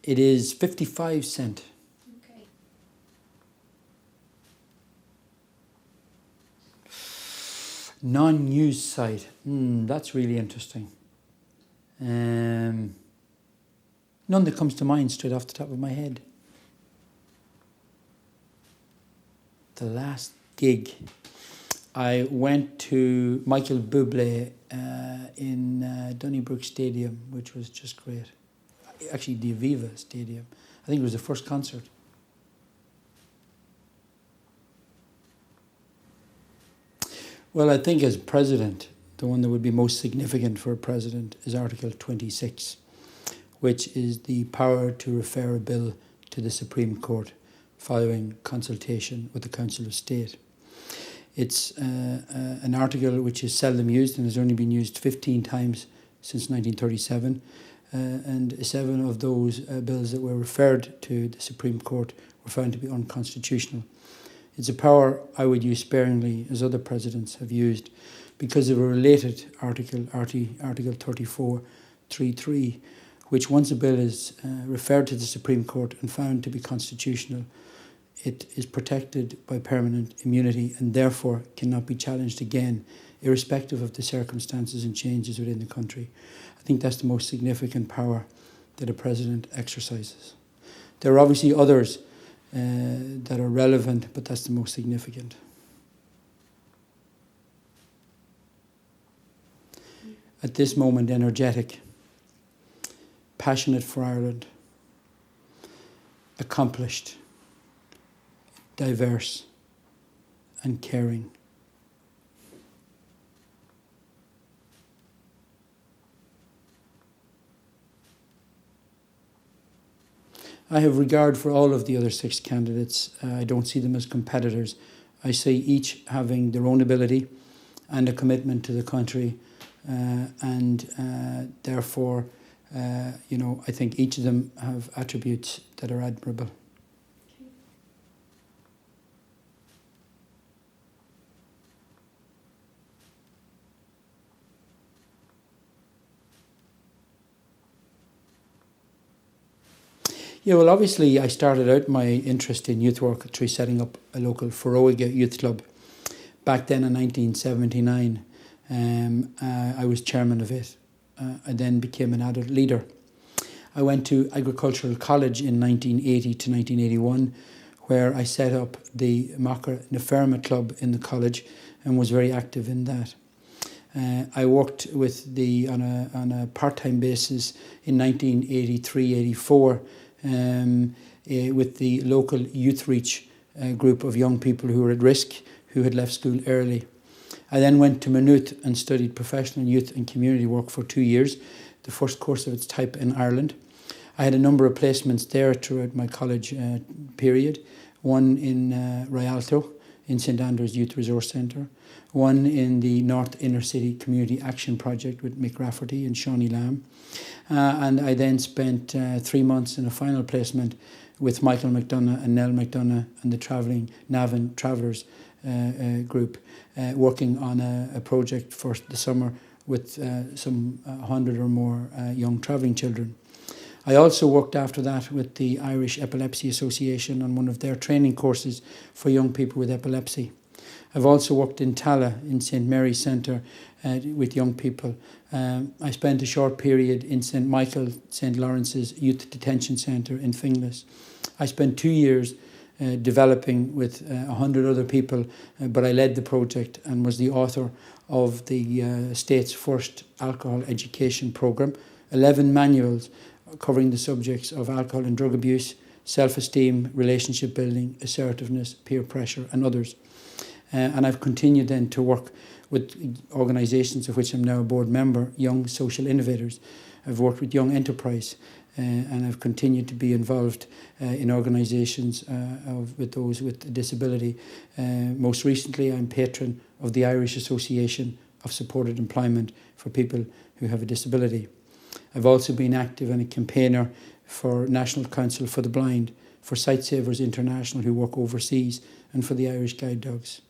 It is 55 cents. Okay. Non-news site. That's really interesting. None that comes to mind straight off the top of my head. The last gig, I went to Michael Bublé in Donnybrook Stadium, which was just great. Actually, the Aviva Stadium. I think it was the first concert. Well, I think as president, the one that would be most significant for a president is Article 26, which is the power to refer a bill to the Supreme Court following consultation with the Council of State. It's an article which is seldom used and has only been used 15 times since 1937. And 7 of those bills that were referred to the Supreme Court were found to be unconstitutional. It's a power I would use sparingly, as other presidents have used, because of a related article, Article 34(3)(3), which once a bill is referred to the Supreme Court and found to be constitutional, it is protected by permanent immunity and therefore cannot be challenged again, irrespective of the circumstances and changes within the country. I think that's the most significant power that a president exercises. There are obviously others that are relevant, but that's the most significant. At this moment, energetic, passionate for Ireland, accomplished, diverse, and caring. I have regard for all of the other 6 candidates. I don't see them as competitors. I see each having their own ability and a commitment to the country, and therefore, I think each of them have attributes that are admirable. Yeah, well, obviously, I started out my interest in youth work through setting up a local Foróige youth club. Back then in 1979, I was chairman of it. I then became an adult leader. I went to agricultural college in 1980 to 1981, where I set up the Macha na Ferma club in the college and was very active in that. I worked with on a part-time basis in 1983-84 with the local Youth Reach group of young people who were at risk, who had left school early. I then went to Maynooth and studied professional youth and community work for 2 years, the first course of its type in Ireland. I had a number of placements there throughout my college period, one in Rialto, in St Andrews Youth Resource Centre, one in the North Inner City Community Action Project with Mick Rafferty and Shawnee Lamb. And I then spent 3 months in a final placement with Michael McDonough and Nell McDonough and the travelling Navan Travellers group, working on a project for the summer with some 100 or more young travelling children. I also worked after that with the Irish Epilepsy Association on one of their training courses for young people with epilepsy. I've also worked in Tala in St Mary's Centre with young people. I spent a short period in St Michael, St Lawrence's Youth Detention Centre in Finglas. I spent 2 years developing with 100 other people, but I led the project and was the author of the state's first alcohol education programme, 11 manuals covering the subjects of alcohol and drug abuse, self-esteem, relationship building, assertiveness, peer pressure and others. And I've continued then to work with organisations of which I'm now a board member, Young Social Innovators. I've worked with Young Enterprise and I've continued to be involved in organisations with those with disability. Most recently, I'm patron of the Irish Association of Supported Employment for People who have a disability. I've also been active and a campaigner for National Council for the Blind, for Sightsavers International who work overseas, and for the Irish Guide Dogs.